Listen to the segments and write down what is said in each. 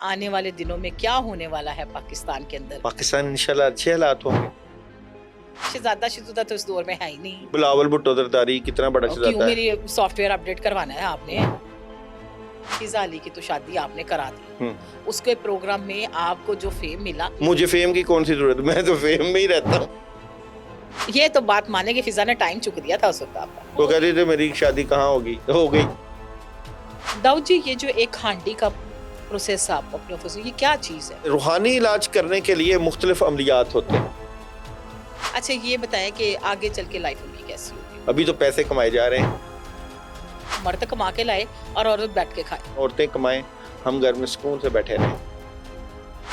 आने वाले दिनों में क्या होने वाला है पाकिस्तान के अंदर? पाकिस्तान इंशाल्लाह अच्छे हालात होंगे। शहजादा शिजुदा तो इस दौर में है ही नहीं। बिलावल भुट्टो जरदारी कितना बड़ा क्यों शहजादा है। मेरी सॉफ्टवेयर अपडेट करवाना है आपने? फिजा अली की तो शादी आपने करा दी। उसके प्रोग्राम में आपको जो फेम मिला, मुझे फेम की कौन सी जरूरत, मैं तो फेम में ही रहता हूँ। ये तो बात माने कि फिजा ने टाइम चुक दिया था उस वक्त आपका। वो कह रही थी मेरी शादी कहाँ होगी, हो गई। दाऊद जी, ये जो एक हांडी का प्रोसेस आप अपने ऑफिस में, ये क्या चीज है? रूहानी इलाज करने के लिए मुख्तलिफ अमलियात होते हैं। अच्छा, ये बताएं कि आगे चल के लाइफ उनकी कैसी होगी? अभी तो पैसे कमाए जा रहे हैं। मर्द कमा के लाए और औरत बैठ के खाए। औरतें कमाएं, हम घर में सुकून से बैठे रहें।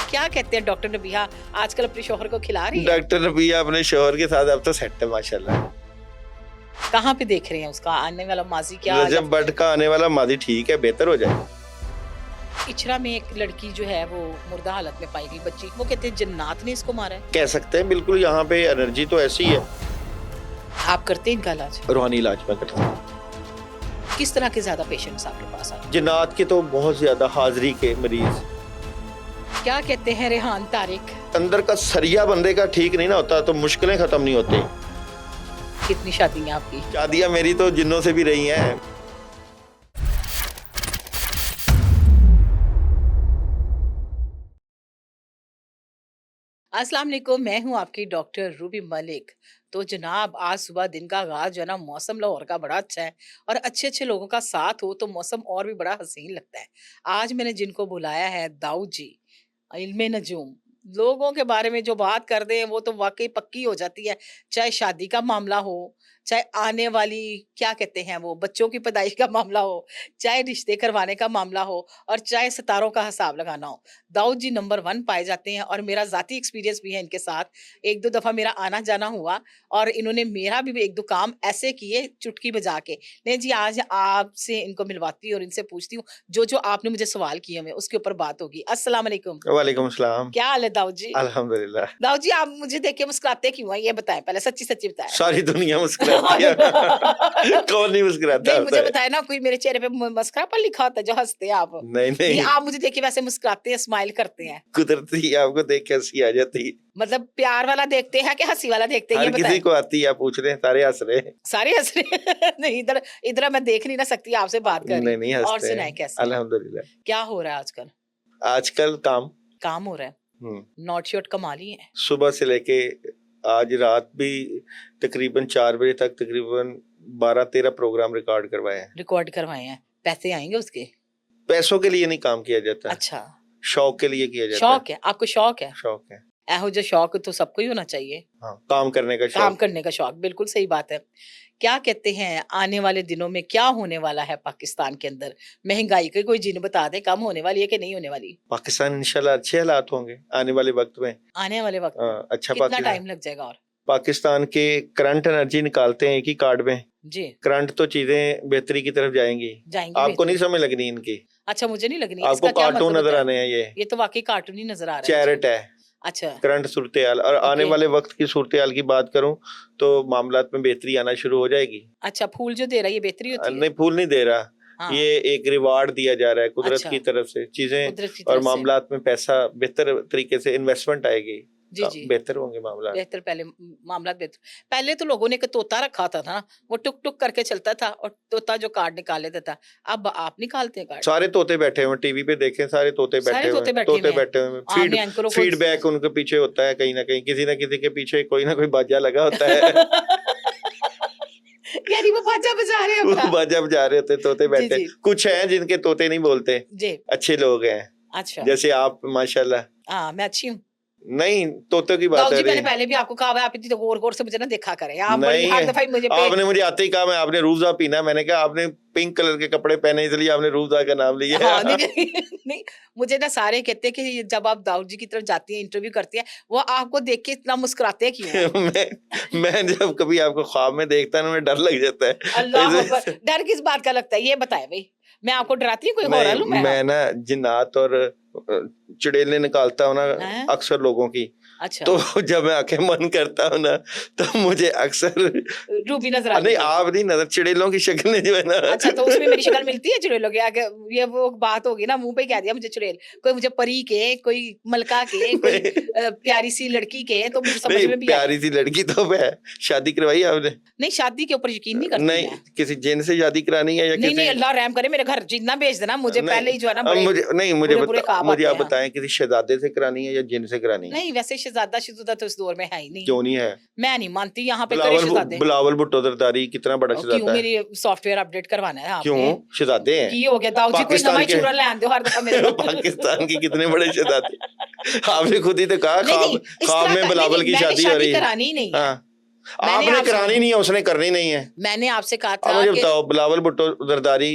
क्या कहते हैं डॉक्टर नबिया, आजकल अपने शोहर को खिला रही है? डॉक्टर नबिया अपने शोहर के साथ अब तो सेट है माशाल्लाह। कहाँ पे देख रहे हैं उसका आने वाला माजी? क्या रजब बट का आने वाला माजी ठीक है, बेहतर हो जाए। इचरा में एक लड़की जो है वो मुर्दा हालत में पाई गई बच्ची, वो कहते हैं जन्नात ने इसको मारा है। कह सकते हैं बिल्कुल, यहाँ पे एनर्जी तो ऐसी है। आप करते हैं इनका इलाज? रूहानी इलाज में करते हैं। किस तरह के ज्यादा पेशेंट्स आपके पास आते हैं? जिन्नात के तो बहुत ज्यादा, हाजिरी के मरीज। क्या कहते हैं रेहान तारिक? अंदर का सरिया बंदे का ठीक नहीं ना होता तो मुश्किलें खत्म नहीं होती। कितनी शादी है आपकी? शादियां मेरी तो जिन्नों से भी रही हैं। अस्सलाम वालेकुम, मैं हूं आपकी डॉक्टर रूबी मलिक। तो जनाब, आज सुबह दिन का आगाज जो है ना, मौसम लाहौर का बड़ा अच्छा है और अच्छे अच्छे लोगों का साथ हो तो मौसम और भी बड़ा हसीन लगता है। आज मैंने जिनको बुलाया है, दाऊद जी, इल्मे नजूम, लोगों के बारे में जो बात कर दे वो तो वाकई पक्की हो जाती है। चाहे शादी का मामला हो, चाहे आने वाली क्या कहते हैं वो बच्चों की पैदाइश का मामला हो, चाहे रिश्ते करवाने का मामला हो और चाहे सितारों का हिसाब लगाना हो, दाऊद जी नंबर 1 पाए जाते हैं। और मेरा ज़ाती एक्सपीरियंस भी है इनके साथ। 1-2 दफ़ा मेरा आना-जाना हुआ और इन्होंने मेरा भी 1-2 काम ऐसे किए चुटकी बजा के। नहीं जी, आज आपसे इनको मिलवाती हूँ और इनसे पूछती हूँ, जो-जो आपने मुझे सवाल किए हुए उसके ऊपर बात होगी। अस्सलाम वालेकुम। वालेकुम सलाम। क्या हाल है दाऊद जी? अल्हम्दुलिल्लाह। दाऊद जी, आप मुझे देख के मुस्कुराते क्यों हैं? ये बताएँ पहले, सच्ची-सच्ची बताएँ। सारी दुनिया मुस्कुराती है। कौन नहीं मुस्कुराता नहीं, होता मुझे है? बताएँ ना, कोई मेरे चेहरे पे मस्कुरापन लिखा होता है जो हँसते हैं आप? नहीं नहीं, नहीं, आप मुझे देख के वैसे मुस्कुराते हैं, स्माइल करते हैं। कुदरती आपको देख के हंसी आ जाती है। मतलब प्यार वाला देखते हैं कि हँसी वाला देखते हैं, ये हर किसी बताएँ? को आती है, आप पूछ रहे हैं, सारे हंस रहे हैं। सारे हँस रहे हैं। नहीं, इधर इधर मैं देख नहीं ना सकती, आपसे बात कर रही नहीं हूँ। नहीं, और हंसते सुनाएँ हैं कैसे हैं? अल्हम्दुलिल्लाह। क्या हो रहा है आजकल? आजकल काम। काम हो रहा है? नॉट शॉट कमा लिए हैं? सुबह से लेके आज रात भी तकरीबन 4 बजे तक तकरीबन 12-13 प्रोग्राम रिकॉर्ड करवाए हैं। रिकॉर्ड करवाए हैं। पैसे आएँगे उसके? पैसों के लिए नहीं काम किया जाता, अच्छा, शौक के लिए किया जाता शौक है, आपको शौक है? शौक है। एहो जो शौक तो सबको ही होना चाहिए। हाँ, काम करने का काम शौक। करने का शौक, बिल्कुल सही बात है। क्या कहते हैं आने वाले दिनों में क्या होने वाला है पाकिस्तान के अंदर? महँगाई की कोई जिन बता दे, कम होने वाली है कि नहीं होने वाली? पाकिस्तान इंशाल्लाह अच्छे हालात होंगे आने वाले वक्त में। आने वाले वक़्त में अच्छा कितना पाकिस्तान। टाइम लग जाएगा और? पाकिस्तान के करंट एनर्जी निकालते हैं एक ही कार्ड में। जी, करंट तो चीजें बेहतरी की तरफ जाएंगी। जाएँगी आपको बेहतर। नहीं समझ लगनी इनकी, अच्छा, मुझे नहीं लगनी। आपको इसका क्या कार्टून मतलब नजर होता है? आने हैं। ये तो वाक़ई कार्टून ही नज़र आ रहा है चैरिट मुझे। है अच्छा, करंट सूरत हाल। और आने ओके। वाले वक्त की सूरत हाल की बात करूं तो मामलात में बेहतरी आना शुरू हो जाएगी। अच्छा, फूल जो दे रहा है ये बेहतरी होती है? नहीं, फूल नहीं दे रहा, हाँ, ये एक रिवार्ड दिया जा रहा है कुदरत अच्छा, की तरफ से। चीजें कुदरत की और तरफ से। मामलात में पैसा बेहतर तरीके से इन्वेस्टमेंट आएगी, जी, जी। बेहतर होंगे मामला। बेहतर पहले मामला बेहतर। पहले तो लोगों ने एक तोता रखा होता था ना, वो टुक-टुक करके चलता था और तोता जो कार्ड निकाल लेता था। अब आप निकालते हैं कार्ड? सारे तोते बैठे हुए हैं, टीवी पे देखें, सारे तोते सारे बैठे हुए तोते हैं, बैठे तोते हुए हैं। बैठे हुए हैं। आपने एंकरों को फीडबैक उनके पीछे होता है, कहीं ना कहीं किसी ना किसी के पीछे कोई ना कोई बाजा लगा होता है। यानी वो बाजा बजा रहे हैं वो अपना। बाजा बजा रहे होते हैं, तोते जी, बैठे। जी। कुछ हैं जिनके तोते नहीं बोलते, जी, अच्छे लोग हैं, अच्छा। जैसे आप माशाल्लाह। हाँ, मैं अच्छी हूँ। नहीं, तोतों की बात दाऊद है जी, मैंने रही। पहले भी आपको कहा है, आप इतनी गौर-गौर से मुझे ना देखा करें। आप बड़ी नहीं, हर दफ़ा ही मुझे पे आपने मुझे आते ही कहा मैं आपने रूह पीना, मैंने कहा आपने पिंक कलर के कपड़े पहने इसलिए आपने रूह का नाम लिया। हाँ, नहीं, नहीं, नहीं, मुझे ना सारे कहते हैं कि जब आप दाऊद जी की तरफ जाती हैं, इंटरव्यू करती हैं, वो आपको देख के इतना मुस्कुराते क्यों हैं? मैं जब कभी आपको ख्वाब में देखता हूँ ना, मुझे डर लग जाता है। अल्लाह अकबर! ऐसे- डर किस बात का लगता है? ये बताएँ भई। मैं आपको डराती हूँ, कोई नहीं, हॉरर हूँ मैं? मैं ना जिन्नात और चुड़ैलें निकालता हूँ ना हैं? अक्सर लोगों की, अच्छा, तो जब मैं आंखें बंद करता हूँ ना तो मुझे अक्सर रूबी नज़र आती नहीं है। आप नहीं नजर, चुड़ैलों की शक्लें जो है ना अच्छा, तो उसमें मेरी शक्ल मिलती है चुड़ैलों की आगे? ये वो बात होगी ना, मुँह पे ही कह दिया मुझे चुड़ैल। कोई मुझे परी के, कोई मलका के, कोई नहीं, प्यारी-सी लड़की के, तो मुझे समझ नहीं में भी आएगा। प्यारी सी लड़की तो है, शादी करवाई आपने? नहीं, शादी के ऊपर यकीन नहीं करती नहीं, मैं। किसी जिन से शादी करानी है या नहीं, नहीं, किसी अल्लाह रहम करे, मेरे घर जिन्ना भेज देना, मुझे नहीं, पहले ही जो है ना अब बड़े मुझे नहीं बुरे-बुरे ख्वाब मुझे आते आप हैं। बताएं किसी शहजादे से करानी है या जिन से करानी है? नहीं, वैसे शहज़ादा-शुज़ादा तो इस दौर में है ही नहीं। क्यों नहीं है? मैं नहीं मानती, यहाँ पे करे शहज़ादे। बिलावल भुट्टो जरदारी कितना बड़ा क्यों, शहजादा है? मेरी सॉफ्टवेयर अपडेट करवाना है क्यों? आपने? शहजादे हैं की हो गया दाऊ जी, कोई नवा पाकिस्तान ही के चूड़ा ले आन दो हर दफा मेरे को। पाकिस्तान के कितने बड़े शहजादे। आपने खुद ही तो कहा नहीं, नहीं, इस ख्वाब तरह में का नहीं, बिलावल नहीं, की मैंने शादी हो शादी रही है। करानी ही नहीं है। हाँ, मैंने आपने आपसे करानी नहीं है, उसने करनी नहीं है। मैंने आपसे कहा अब था मुझे कि बताओ, बिलावल भुट्टो जरदारी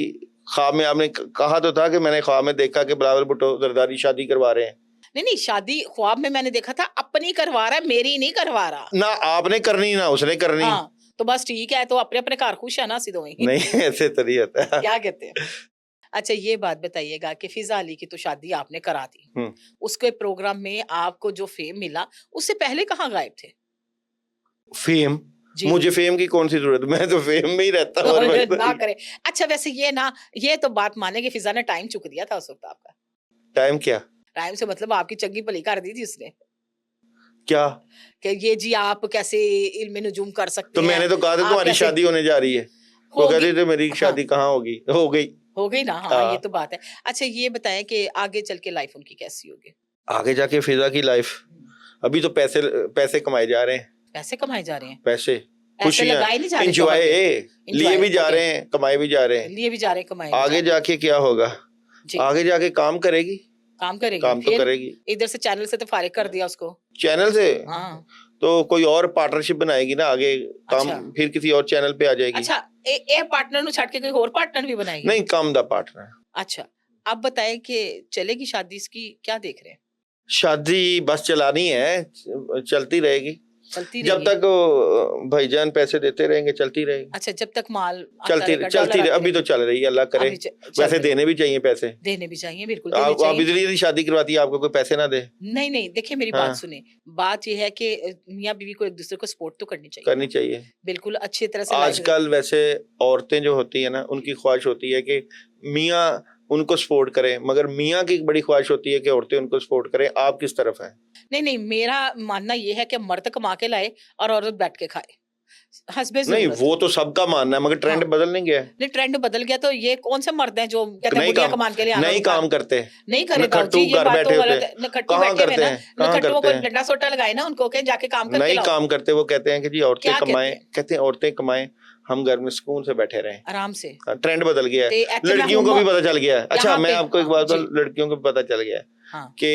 ख्वाब में आपने कहा तो था कि मैंने ख्वाब में देखा कि बिलावल भुट्टो जरदारी शादी करवा रहे हैं। नहीं, नहीं, शादी ख्वाब में मैंने देखा था, अपनी करवा रहा है, मेरी नहीं करवा रहा। ना आपने करनी ना उसने करनी। हाँ, तो बस ठीक है, तो अपने-अपने घर खुश है ना सिद्धों ही। नहीं ऐसे तो नहीं होता। क्या कहते हैं? अच्छा, ये बात बताइएगा कि फिज़ा अली की तो शादी आपने करा दी। हम्म, उसके प्रोग्राम में आपको जो फेम मिला, उससे पहले कहाँ गायब थे? फेम, जी। मुझे फेम की कौन सी जरूरत, मैं तो फेम में ही रहता हूँ हर वक्त। ना करें। अच्छा, वैसे ये ना, ये तो बात माने कि फिज़ा ने टाइम चूक दिया था उस वक़्त आपका। टाइम क्या टाइम से मतलब आपकी चंगी भली कर दी थी उसने, क्या? कि ये जी आप कैसे इल्म नुजूम कर सकते तो हैं, मैंने तो कहा था आप तुम्हारी कैसे शादी होने जा रही है, वो होगी। कहते थे मेरी हाँ, शादी कहाँ होगी, हो गई। हो गई ना, हाँ, ये हाँ, तो बात है। अच्छा, ये बताएँ कि आगे चल के लाइफ़ उनकी कैसी होगी? आगे जाके फिजा की लाइफ, हुँ, अभी तो पैसे पैसे कमाए जा रहे हैं, पैसे कमाए जा रहे हैं, पैसे, ऐसे खुशियां, लगाए नहीं जा रहे शौहर इंजॉय पे? लिए एन्जॉय, भी जा ओके, रहे हैं, कमाए भी जा रहे हैं। लिए भी जा रहे हैं, कमाए भी जा आगे रहे हैं। जाके क्या होगा? जी, आगे जाके काम करेगी, काम करेगी, काम तो फिर? करेगी। इधर से चैनल से तो फारिग कर दिया उसको। चैनल से हाँ, तो कोई और पार्टनरशिप बनाएगी ना आगे, काम अच्छा। फिर किसी और चैनल पे आ जाएगी। अच्छा, ए पार्टनर नु छੱਡ के कोई और पार्टनर भी बनाएगी? नहीं, कम दा पार्टनर। अच्छा, अब बताएँ कि चलेगी शादी इसकी, क्या देख रहे हैं? शादी बस चलानी है, चलती रहेगी चलती जब रहेगी? तक भाईजान पैसे देते रहेंगे, चलती रहेगी। अच्छा, जब तक माल आता रहेगा, चलती डॉलर रहे, आते अभी तो रहेंगे। चल रही है, अल्लाह करे। अभी चल वैसे रही है। देने भी चाहिए पैसे। देने भी चाहिए, बिल्कुल देने आप चाहिए। इतनी शादी करवाती है, आपको कोई पैसे ना दे? नहीं, नहीं, देखिए मेरी बात हाँ, सुनिए, बात ये है कि मियाँ-बीवी को एक-दूसरे को सपोर्ट तो करनी चाहिए करनी ना। चाहिए। बिल्कुल अच्छी तरह से लाइफ आजकल वैसे औरतें जो होती है ना, उनकी ख्वाहिश होती है कि मियाँ उनको सपोर्ट करें, मगर मियाँ की एक बड़ी ख्वाहिश होती है कि औरतें उनको सपोर्ट करें। आप किस तरफ हैं? नहीं, नहीं, मेरा मानना ये है कि मर्द कमा के लाए और औरत बैठ के खाए। हस्बे नहीं, ज़रूरत। वो तो सबका मानना है, मगर ट्रेंड हाँ, बदल नहीं गया है। नहीं ट्रेंड बदल गया तो ये कौन से मर्द हैं जो कहते हैं नहीं बुढ़िया काम कमा के ले आना नहीं उनका काम करते, नहीं करे दाऊ जी, नखट्टू ये घर बात तो बैठे होते गलत हैं। है। नखट्टू कहाँ बैठे हुए करते ना, हैं, कहाँ नखट्टुओं करते को हैं? डंडा सोटा लगाए ना उनको के जाके काम करके नहीं लाओ। काम करते, वो कहते हैं कि जी औरतें क्या कहते कमाएं, हैं? कहते हैं औरतें कमाएं, हम घर में सुकून से बैठे रहें। आराम से। ट्रेंड बदल गया ते है, इत्थे मैं लड़कियों को हूँ भी पता चल गया है। अच्छा, यहाँ मैं पे आपको एक हाँ, बात जी, बताऊं, लड़कियों को भी पता चल गया है हाँ, कि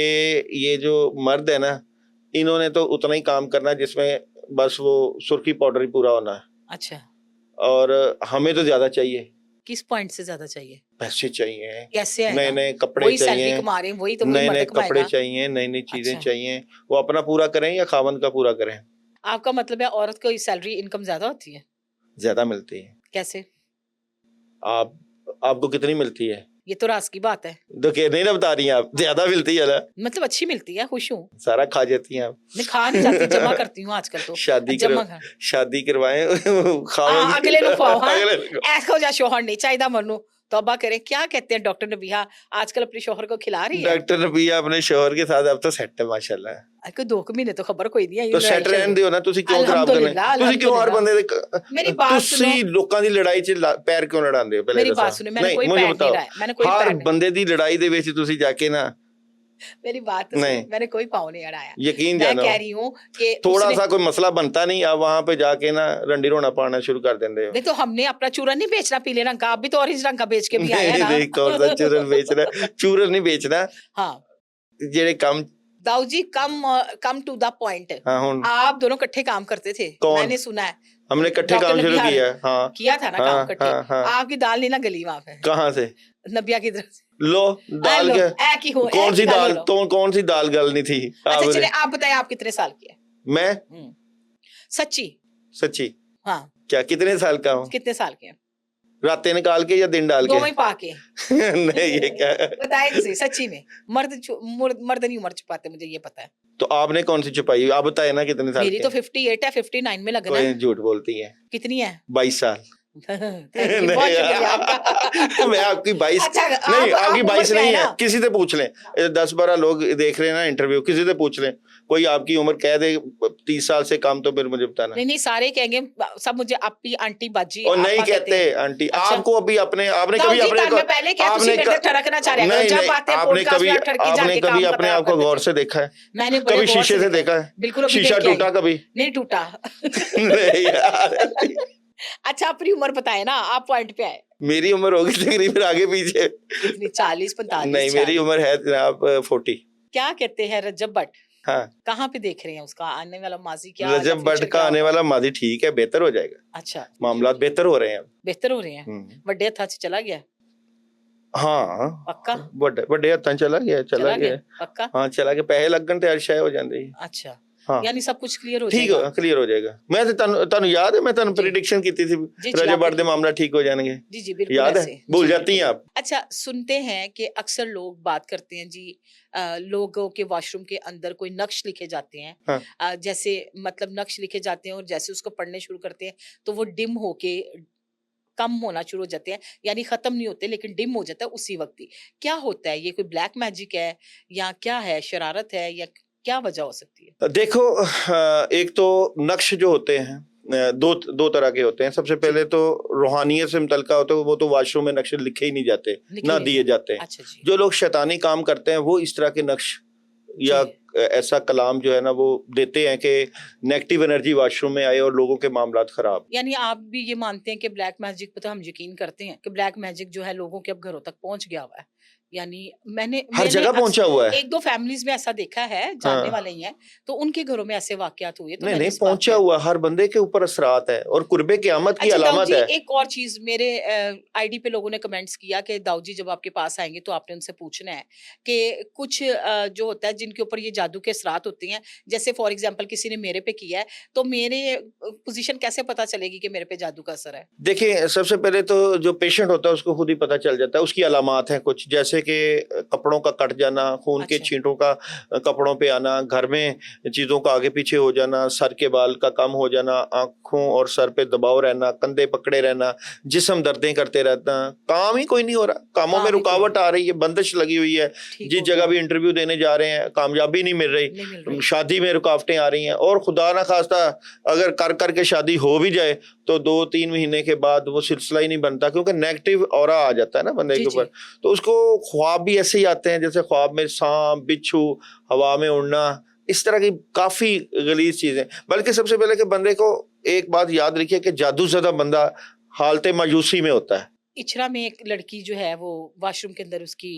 ये जो मर्द है ना, इन्होंने तो उतना ही काम करना है जिसमें बस वो सुर्खी पाउडर ही पूरा होना है, अच्छा। और हमें तो ज्यादा चाहिए, किस पॉइंट से ज़्यादा चाहिए? पैसे चाहिए, कैसे नए आएगा? नए कपड़े वही सैलरी चाहिए, कमा रहे हैं, वही तो वही नए मर्द नए कपड़े कमाएगा। चाहिए, नई नई चीजें अच्छा, चाहिए। वो अपना पूरा करें या खावंद का पूरा करें? आपका मतलब है औरत को सैलरी इनकम ज़्यादा होती है? ज्यादा मिलती है। कैसे? आप आपको कितनी मिलती है? ये तो राज़ की बात है। तो कह नहीं ना बता रही हैं आप, ज्यादा मिलती है ना, मतलब अच्छी मिलती है, खुश हूँ। सारा खा जाती हैं आप। मैं खा नहीं जाती, जमा करती हूँ आजकल तो। जमा कर शादी करवाएं खावन अगले नु खुआओ हाँ। अगले को। ऐसो जा शौहर नहीं चाहिदा मन्नू। तौबा करे, क्या कहते हैं डॉक्टर नबिहा आजकल अपने शौहर को खिला रही है? डॉक्टर नबिया अपने शोहर के साथ अब तो सेट है माशाल्लाह। कोई 2 महीने तो खबर कोई नहीं आई तो सेट ਰਹਿਣ ਦਿਓ ਨਾ, ਤੁਸੀਂ ਕਿਉਂ ਖਰਾਬ ਕਰਨੇ, ਤੁਸੀਂ ਕਿਉਂ ਹਰ ਬੰਦੇ ਦੇ मेरी बात सुनो। ਤੁਸੀਂ ਲੋਕਾਂ ਦੀ ਲੜਾਈ 'ਚ ਪੈਰ ਕਿਉਂ ਲੜਾਉਂਦੇ ਹੋ? ਪਹਿਲੇ मेरी बात ਦੱਸੋ। सुनो, मैंने नहीं, कोई मुझे पैर नहीं बताओ, लगाया, मैंने कोई हर पैर नहीं। ਬੰਦੇ ਦੀ ਲੜਾਈ ਦੇ ਵਿੱਚ ਤੁਸੀਂ ਜਾ ਕੇ ਨਾ मेरी बात तो नहीं। सुनो, मैंने कोई पाँव नहीं अड़ाया। यकीन मैं जानो, कह रही हूँ कि थोड़ा उसने सा कोई मसला बनता नहीं, आप वहां पे जाके ना रंडी रोना पाना शुरू कर देंगे हो। नहीं तो हमने अपना चूरन नहीं बेचना पीले रंग का, आप भी तो ऑरेंज रंग का बेच के भी आए हैं ना। नहीं, कौन सा चूरन बेचना, चूरन नहीं बेचना, हाँ, जेड़े काम। Dau ji come to the point. हाँ, हुन आप दोनों इकट्ठे काम करते थे, कौन? मैंने सुना है। हमने इकट्ठे डॉक्टर काम शुरू नबिहा किया है। हाँ, किया था ना हाँ, काम इकट्ठे। हाँ, हाँ। आपकी दाल नहीं ना गली वहां पे कहाँ से? नबिया की तरफ से। लो दाल लो, के ऐ की हो, ऐ कौन की सी दाल दाल, लो। तो कौन सी दाल गलनी थी अच्छा आपने? चले आप बताएं, आप कितने साल की है? मैं सच्ची? सच्ची हाँ, क्या कितने साल का हूँ? कितने साल के हैं? रातें निकाल के या दिन डाल के? दोवें पा के। नहीं, ये क्या है? बताएं तो सही, सच्ची में मर्द नहीं उम्र छुपाते, मुझे ये पता है। तो आपने कौन सी छुपाई? आप बताए ना कितने साल मेरी के तो हैं? 58 है, 59 में लगना कोई है। झूठ बोलती है। कितनी है? 22 साल। थैंक यू, बहुत नहीं शुक्रिया आपका। मैं आपकी 22 अच्छा, नहीं, आप आपकी उम्र 22 क्या नहीं है है, ना? किसी से पूछ लें। 10-12 लोग देख रहे हैं ना इंटरव्यू, किसी से पूछ लें, कोई आपकी उम्र कह दे 30 साल से कम, तो फिर मुझे बताना। नहीं, सारे कहेंगे, सब मुझे अपी, आंटी, बाजी, और नहीं आपा कहते कहते हैं। आंटी। अच्छा। आपको अभी अपने आपने ताऊ कभी जी, अपने मैं पहले क्या तुसी आपने मेरे ते ठड़कना चाह रहे हो? नहीं जब नहीं, आते हैं आपने पॉडकास्ट कभी में ठड़की आपने जाके कभी काम अपने खराब आप को कर गौर देते से हैं। देखा है? मैंने बड़े कभी गौर शीशे से देखा है। देखा है? बिल्कुल, अभी शीशा देख के आई। टूटा कभी? नहीं टूटा। नहीं यार। अच्छा, अपनी उम्र बताए ना, आप पॉइंट पे आए। मेरी उम्र होगी तकरीबन आगे पीछे। कितनी? 40, 45, नहीं, मेरी 40? उम्र है जनाब 40। क्या कहते हैं रजब भट्ट? हाँ, कहाँ पे देख रहे हैं उसका आने वाला माजी क्या या रजब भट्ट फ्यूचर का क्या आने होगा? वाला माजी ठीक है, बेहतर हो जाएगा। अच्छा, मामलात बेहतर हो रहे हैं अब। बेहतर हो रहे हैं। हम्म। बर्थडे था चला गया? हाँ, पक्का? बड़े हत्थां चला गया चला गया? पक्का? हाँ, चला गया। पैसे लगन ते हर शय हो जाती है। अच्छा, हाँ, यानी सब कुछ क्लियर हो ठीक जाएगा। हो क्लियर हो जाएगा। मैं तो ਤੁਹਾਨੂੰ याद है, मैं ਤੁਹਾਨੂੰ जी। प्रेडिक्शन की थी जी, रजब आपने भट्ट की दे थी। मामला ठीक हो जाएंगे। जी, जी, बिल्कुल याद है? ऐसे। भूल जी, जाती हैं बिल्कुल। आप। अच्छा, सुनते हैं कि अक्सर लोग बात करते हैं जी, लोगों के वॉशरूम के अंदर कोई नक्श लिखे जाते हैं। हाँ, जैसे मतलब नक्श लिखे जाते हैं और जैसे उसको पढ़ने शुरू करते हैं, तो वो डिम होके कम होना शुरू हो जाते हैं, यानी खत्म नहीं होते लेकिन डिम हो जाता है उसी वक़्त ही। क्या होता है? ये कोई ब्लैक मैजिक है या क्या है? शरारत है या क्या वजह हो सकती है? देखो, एक तो नक्श जो होते हैं दो दो तरह के होते हैं। सबसे जी, पहले तो रूहानियत से मुतल्लिका होते हैं, वो तो वाशरूम में नक्श लिखे ही नहीं जाते, लिखे ना नहीं दिए जाते। जाते हैं। अच्छा जी। जो लोग शैतानी काम करते हैं वो इस तरह के नक्श या जी। ऐसा कलाम जो है ना वो देते हैं कि नेगेटिव एनर्जी वाशरूम में आए और लोगों के मामलात खराब। यानी आप भी ये मानते हैं कि ब्लैक मैजिक पे तो हम यकीन करते हैं कि ब्लैक मैजिक जो है लोगों के अब घरों तक पहुंच गया हुआ है। यानी मैंने हर मैंने जगह पहुंचा हुआ है। 1-2 फैमिलीज में ऐसा देखा है, जानने हाँ, वाले ही हैं, तो उनके घरों में ऐसे वाकयात हुए, तो नहीं मैंने नहीं, इस बात पहुंचा पे। हुआ हर बंदे के ऊपर असरात है और कुर्बे क़यामत की अच्छा दाऊद अलामत जी, है। एक और चीज़ मेरे आईडी पे लोगों ने कमेंट्स किया कि दाऊद जी जब आपके पास आएँगे तो आपने उनसे पूछना है कि कुछ जो होता है जिनके ऊपर ये जादू के असरात होते हैं, जैसे फॉर एग्ज़ाम्पल किसी ने मेरे पे किया है, तो मेरे पोज़ीशन कैसे पता चलेगी कि मेरे पे जादू का असर है? देखिए, सबसे पहले तो जो पेशेंट होता है उसको खुद ही पता चल जाता है। उसकी अलामात हैं कुछ, जैसे कि कपड़ों का कट जाना, खून के अच्छा, छींटों का कपड़ों पे आना, घर में चीज़ों का आगे पीछे हो जाना, सर के बाल का कम हो जाना, आँखों और सर पे दबाव रहना, कंधे पकड़े रहना, जिस्म दर्दें करते रहना, काम ही कोई नहीं हो रहा, कामों में काम ही कोई रुकावट नहीं, आ रही है, बंदिश लगी हुई है। ठीक जिस हो जगह गया, भी इंटरव्यू देने जा रहे हैं, कामयाबी नहीं मिल रही, नहीं मिल रही। शादी में रुकावटें आ रही हैं और खुदा ना खास्ता अगर कर के शादी हो भी जाए तो 2-3 महीने के बाद वो सिलसिला ही नहीं बनता, क्योंकि नेगेटिव ऑरा आ जाता है ना बंदे जी, के ऊपर। जी। तो उसको ख्वाब भी ऐसे ही आते हैं, जैसे ख्वाब में सांप, बिच्छू, हवा में उड़ना, इस तरह की काफी गलीज चीजें। बल्कि सबसे पहले कि बंदे को एक बात याद रखिए कि जादूज़दा बंदा हालत मायूसी में होता है। इचरा में एक लड़की जो है वो वॉशरूम के अंदर उसकी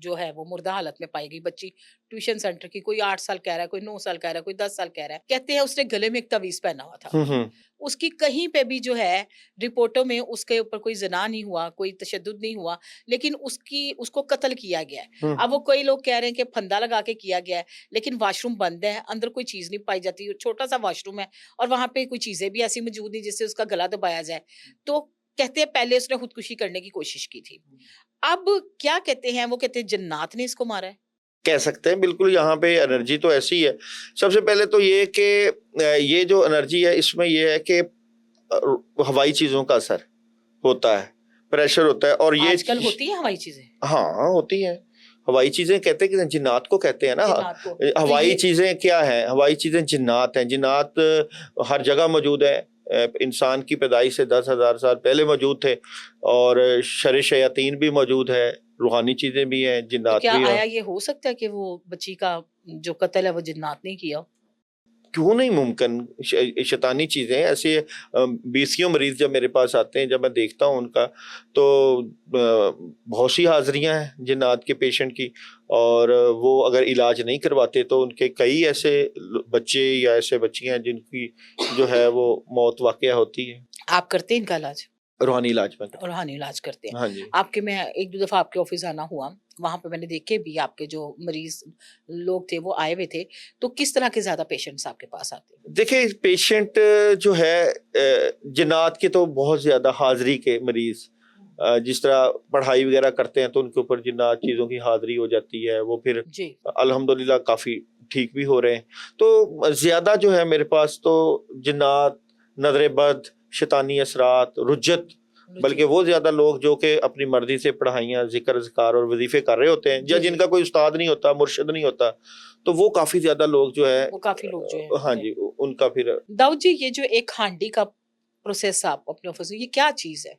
जो है वो मुर्दा हालत में पाई गई बच्ची, ट्यूशन सेंटर की, कोई 8 साल कह रहा है, कोई 9 साल कह रहा है, कोई 10 साल कह रहा है। कहते हैं उसने गले में एक तावीज़ पहना हुआ था। हम्म। उसकी कहीं पे भी जो है रिपोर्टों में उसके ऊपर कोई ज़िना नहीं हुआ, कोई तशद्दुद नहीं हुआ, लेकिन उसको कत्ल किया गया है। हम्म। अब वो कई लोग कह रहे हैं कि फंदा लगा के किया गया है, लेकिन वॉशरूम बंद है, अंदर कोई चीज़ नहीं पाई जाती, छोटा-सा वॉशरूम है और वहाँ पे कोई चीज़ें भी ऐसी मौजूद नहीं जिससे उसका गला दबाया जाए। तो कहते हैं पहले उसने खुदकुशी करने की कोशिश की थी। अब क्या कहते हैं, वो कहते हैं जन्नात ने इसको मारा है। कह सकते हैं बिल्कुल, यहाँ पे एनर्जी तो ऐसी है। सबसे पहले तो ये कि ये जो एनर्जी है इसमें ये है कि हवाई चीजों का असर होता है, प्रेशर होता है और ये आजकल होती है हवाई चीज़ें, हाँ होती है। हवाई चीजें कहते हैं कि जिन्नात को कहते हैं ना। जिन्नात को। तो हवाई ये चीजें क्या है? हवाई चीजें जिन्नात हैं। जिन्नात हर जगह मौजूद है। इंसान की पैदाइश से 10,000 साल पहले मौजूद थे और शर शयातीन भी मौजूद है, रूहानी चीजें भी हैं, तो जिन्नात क्या भी हैं। आया ये हो सकता है कि वो बच्ची का जो कत्ल है वो जिन्नात ने किया हो? क्यों नहीं मुमकिन? शैतानी चीजें ऐसे 20 मरीज जब मेरे पास आते हैं, जब मैं देखता हूँ उनका, तो बहुत सी हाजिरियां हैं जिन्नात के पेशेंट की, और वो अगर इलाज नहीं करवाते तो उनके कई ऐसे बच्चे या ऐसे बच्चियां हैं जिनकी जो है वो मौत वाकया होती है। आप करते हैं इनका इलाज? रूहानी इलाज में। रूहानी इलाज करते हैं। हाँ जी। आपके मैं 1-2 दफ़ा आपके ऑफ़िस आना हुआ, वहाँ पे मैंने देखे भी आपके जो मरीज़ लोग थे वो आए हुए थे, तो किस तरह के ज़्यादा पेशेंट्स आपके पास आते हैं? देखिए पेशेंट जो है जिन्नात के तो बहुत ज्यादा हाजिरी के मरीज जिस तरह पढ़ाई वगैरह करते हैं तो उनके ऊपर जिन्नात चीज़ों की हाज़िरी हो जाती है, वो फिर जी। अल्हम्दुलिल्लाह काफ़ी ठीक भी हो रहे हैं। तो ज़्यादा जो है मेरे पास तो जिन्नात, नज़र बद, शैतानी असरात, रुज्जत, बल्कि वो ज़्यादा लोग जो कि अपनी मर्ज़ी से पढ़ाइयाँ, ज़िक्र अज़कार और वज़ीफ़े कर रहे होते हैं, या जी, जी। जिनका कोई उस्ताद नहीं होता, मुर्शिद नहीं होता, तो वो काफ़ी ज़्यादा लोग जो है वो काफ़ी लोग जो हैं, हाँ जी। जी, उनका फिर दाऊद जी, ये जो एक हांडी का प्रोसेस आप अपने ऑफिस में, ये क्या चीज़ है?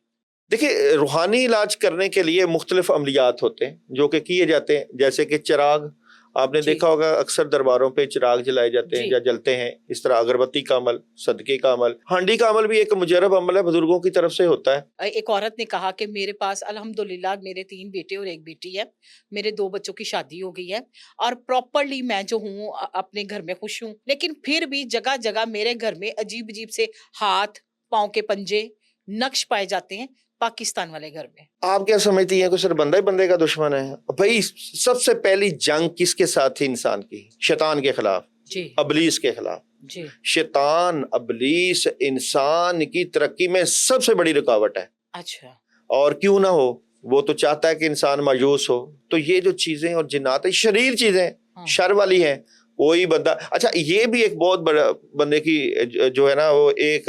देखिए, रूहानी इलाज करने के लिए मुख्तलिफ अमलियात होते हैं जो कि किए जाते हैं, जैसे कि चिराग आपने जी, देखा होगा, अक्सर दरबारों पे चिराग जलाए जाते हैं जी। या जलते हैं। इस तरह अगरबत्ती का अमल, सदके का अमल, हांडी का अमल भी एक मुजरब अमल है, बुजुर्गों की तरफ से होता है। एक औरत ने कहा कि मेरे पास अल्हम्दुलिल्लाह मेरे 3 बेटे और 1 बेटी है। मेरे 2 बच्चों की शादी हो गई है और प्रॉपर्ली मैं जो हूँ अपने घर में खुश हूँ। लेकिन फिर भी जगह-जगह मेरे घर में अजीब-अजीब से हाथ, पाँव के पंजे, नक्श पाए जाते हैं पाकिस्तान वाले घर में। आप क्या समझती हैं कि सिर्फ बंदा ही बंदे का दुश्मन है? भाई, सबसे पहली जंग किसके साथ थी इंसान की? शैतान के खिलाफ, जी, अबलीस के खिलाफ। जी। शैतान, अबलीस इंसान की तरक्की में सबसे बड़ी रुकावट है, अच्छा। और क्यों ना हो, वो तो चाहता है कि इंसान मायूस हो। तो ये जो चीजें और जिन्नात है, शरीर चीजें हाँ, शर वाली हैं। कोई बंदा, अच्छा, ये भी एक बहुत बड़ा बंदे की जो है ना, वो एक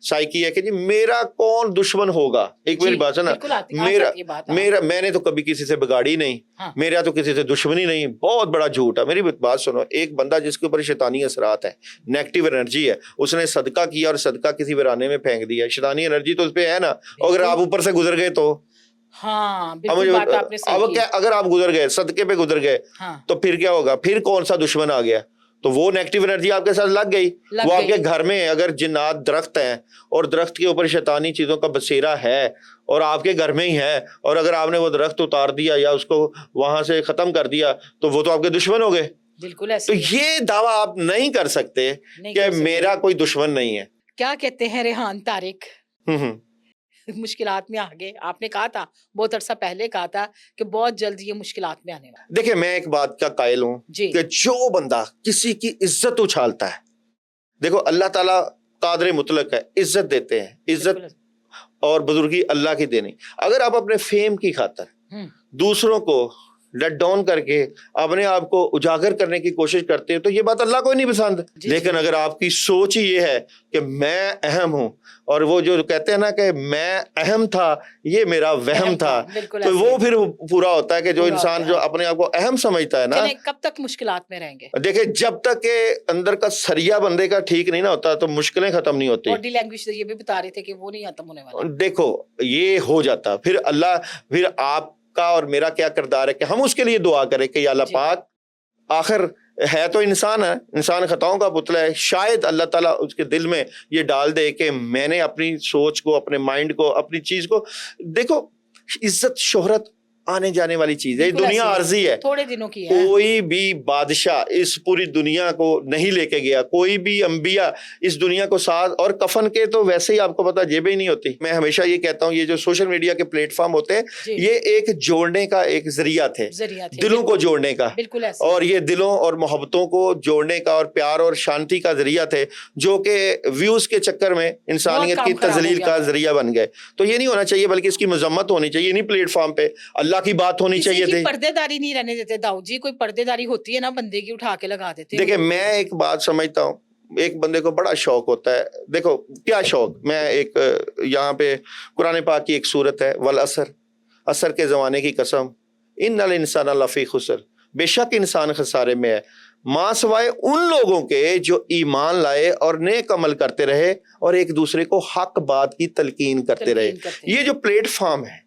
साइकी है कि जी मेरा कौन दुश्मन होगा। एक मेरी जी, बात है ना, बिल्कुल आ मेरा जाती है बात, हाँ, मेरा मैंने तो कभी किसी से बिगाड़ी नहीं, हाँ। मेरा तो किसी से दुश्मनी नहीं, बहुत बड़ा झूठ है। मेरी बात सुनो, एक बंदा जिसके ऊपर शैतानी असरात है, नेगेटिव एनर्जी है, उसने सदका किया और सदका किसी वीराने में फेंक दिया, शैतानी एनर्जी तो उस पे है ना। अगर आप बिल्कुल, ऊपर से गुजर गए तो हाँ, अब बिल्कुल मुझे बात आपने सही अब की। क्या, अगर आप गुजर गए, सदके पे गुजर गए, हाँ, तो फिर क्या होगा? फिर कौन सा दुश्मन आ गया? तो वो नेगेटिव एनर्जी आपके साथ लग गई। लग वो गई। आपके घर में अगर जिन्नात दरख्त हैं और दरख्त के ऊपर शैतानी चीजों का बसेरा है और आपके घर में ही है, और अगर आपने वो दरख्त उतार दिया या उसको वहां से खत्म कर दिया, तो वो तो आपके दुश्मन हो गए। बिल्कुल तो ऐसे ही है, ये दावा आप नहीं कर सकते नहीं कि कर सकते। मेरा कोई दुश्मन नहीं है। क्या कहते हैं रेहान तारिक? हम्म। मुश्किलात में आ गए। आपने कहा था, बहुत अरसा पहले कहा था कि बहुत जल्द ये मुश्किलात में आने वाला। देखिए, मैं एक बात का कायल हूं जी, कि जो बंदा किसी की इज्जत उछालता है, देखो अल्लाह ताला कादर मुतलक है, इज्जत देते हैं, इज्जत बिल्कुल। और बुजुर्गी अल्लाह की देनी। अगर आप अपने फेम की खातर हुँ, दूसरों को लेट डाउन करके अपने आप को उजागर करने की कोशिश करते हैं, तो ये बात अल्लाह को ही नहीं पसंद। जी, लेकिन जी। अगर आपकी सोच ही ये है कि मैं अहम हूं, और वो जो कहते हैं ना कि मैं अहम था, ये मेरा वहम अहम था, था, बिल्कुल तो ऐसे वो ही। फिर पूरा होता है कि जो पूरा होता इंसान है, जो हाँ। अपने आप को अहम समझता है ना, चलें, कब तक मुश्किलात में रहेंगे? देखिए, जब तक के अंदर का सरिया बंदे का ठीक नहीं ना होता, तो मुश्किलें खत्म नहीं होती। बॉडी लैंग्वेज से ये भी बता रहे थे कि वो नहीं खत्म होने वाला। देखो, ये हो जाता फिर अल्लाह, फिर आपका और मेरा क्या किरदार है कि हम उसके लिए दुआ करें कि या अल्लाह जी, पाक, आखिर है तो इंसान है, इंसान खताओं का पुतला है, शायद अल्लाह ताला उसके दिल में ये डाल दे कि मैंने अपनी सोच को, अपने माइंड को, अपनी चीज को, देखो, इज्जत शोहरत आने जाने वाली चीज है, ये बिल्कुल दुनिया ऐसे ही आर्जी है। थोड़े दिनों की है। कोई भी बादशाह इस पूरी दुनिया को नहीं लेके गया, कोई भी अंबिया इस दुनिया को साथ, और कफन के तो वैसे ही आपको पता जेबें ही नहीं होती। मैं हमेशा ये कहता हूँ, ये जो सोशल मीडिया के प्लेटफॉर्म होते हैं, जी, ये एक जोड़ने का एक जरिया थे, ज़रिया थे, दिलों को बिल्कुल, जोड़ने का, बिल्कुल ऐसे ही। और ये दिलों और मोहब्बतों को जोड़ने का और प्यार और शांति का जरिया थे, जो कि व्यूज के चक्कर में इंसानियत की काम खराब हो तजलील गया का है। जरिया बन गए। तो ये नहीं होना चाहिए, बल्कि इसकी मजम्मत होनी चाहिए। इन्हीं प्लेटफॉर्म पे अल्लाह की बात होनी किसी चाहिए की थी। पर्देदारी नहीं रहने देते दाऊद जी, कोई पर्देदारी होती है ना बंदे की, उठा के लगा देते हैं देखिए, वो। मैं एक बात समझता हूँ, एक बंदे को बड़ा शौक होता है। देखो क्या शौक, मैं एक यहाँ पे कुरान पाक की एक सूरत है, वल असर, असर के जमाने की कसम, इन्नल इंसान लफी खुसर, बेशक इंसान खसारे में है, मां सवाए उन लोगों के जो ईमान लाए और नेक अमल करते रहे और एक दूसरे को हक बात की तलकीन करते रहे। तलकीन करते ये हैं। जो प्लेटफॉर्म है,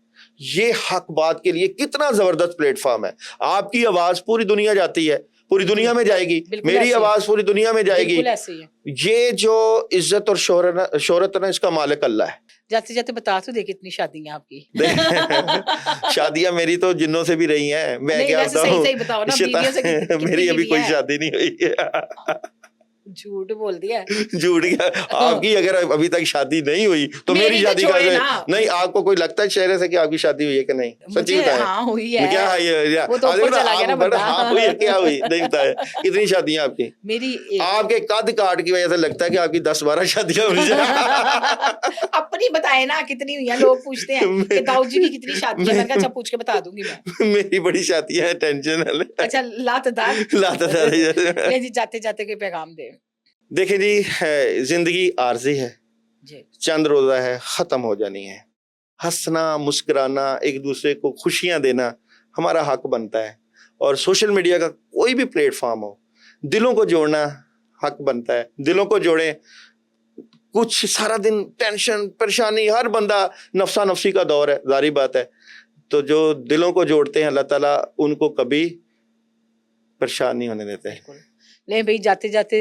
ये हक बात के लिए कितना जबरदस्त प्लेटफॉर्म है। आपकी आवाज पूरी दुनिया जाती है, पूरी दुनिया में जाएगी, बिल्कुल मेरी ऐसे ही। आवाज पूरी दुनिया में जाएगी। बिल्कुल ऐसे ही है। ये जो इज्जत और शोहरत है ना, इसका मालिक अल्लाह है। जाते जाते बता तो दे कितनी शादियां आपकी। शादियां मेरी तो जिन्नों से भी रही हैं, मैं नहीं, क्या वैसे सही बताऊं। सही बताओ ना, बीवियों से कितनी मेरी अभी बीवी कोई है? शादी नहीं हुई है। झूठ बोल दिया है। झूठ क्या, आपकी अगर अभी तक शादी नहीं हुई तो मेरी मेरी तो शादी का छोड़े ना। नहीं, आपको कोई लगता है चेहरे से कि आपकी शादी हुई है कि नहीं? सच्ची मुझे बताएं। हाँ हुई क्या है। ये वो तो देखो ऊपर ना, चला गया ना आप बड़ा बंदा। हाँ हुई है, क्या हुई नहीं बताया। कितनी शादियां आपकी? मेरी एक। आपके कद काट की वजह से लगता है कि आपकी 10-12 शादियां हुई हैं। अपनी बताए ना कितनी हुई है, लोग पूछते हैं कि दाऊद जी की कितनी शादी है, मैंने कहा अच्छा पूछ के बता दूंगी मैं। मेरी बड़ी शादियां हैं, टेंशन है। अच्छा लातदार। लाता ले जी जाते जाते कोई पैगाम दे। देखिए जी, जिंदगी आर्जी है, जी चंद रोजा है, खत्म हो जानी है। हंसना, मुस्कुराना, एक दूसरे को खुशियां देना हमारा हक बनता है। और सोशल मीडिया का कोई भी प्लेटफॉर्म हो, दिलों को जोड़ना हक बनता है। दिलों को जोड़ें। कुछ सारा दिन टेंशन परेशानी, हर बंदा नफसा नफसी का दौर है, जारी बात है। तो जो दिलों को जोड़ते हैं, अल्लाह ताला उनको कभी परेशान नहीं होने देते हैं। बिल्कुल। ले भाई जाते जाते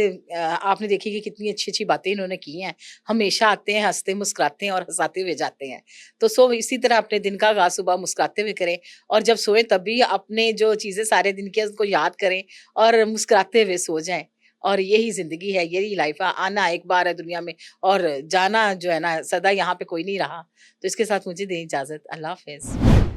आपने देखी कि कितनी अच्छी अच्छी बातें इन्होंने की हैं। हमेशा आते हैं, हंसते मुस्कुराते हैं और हंसाते हुए जाते हैं। तो सो इसी तरह अपने दिन का आगाज सुबह मुस्कुराते हुए करें और जब सोए तब भी अपने जो चीजें सारे दिन की है उनको याद करें और मुस्कुराते हुए सो जाएं। और यही जिंदगी है, यही लाइफ है। आना एक बार है दुनिया में और जाना जो है ना सदा यहाँ पे कोई नहीं रहा। तो इसके साथ मुझे दें इजाजत। अल्लाह हाफिज।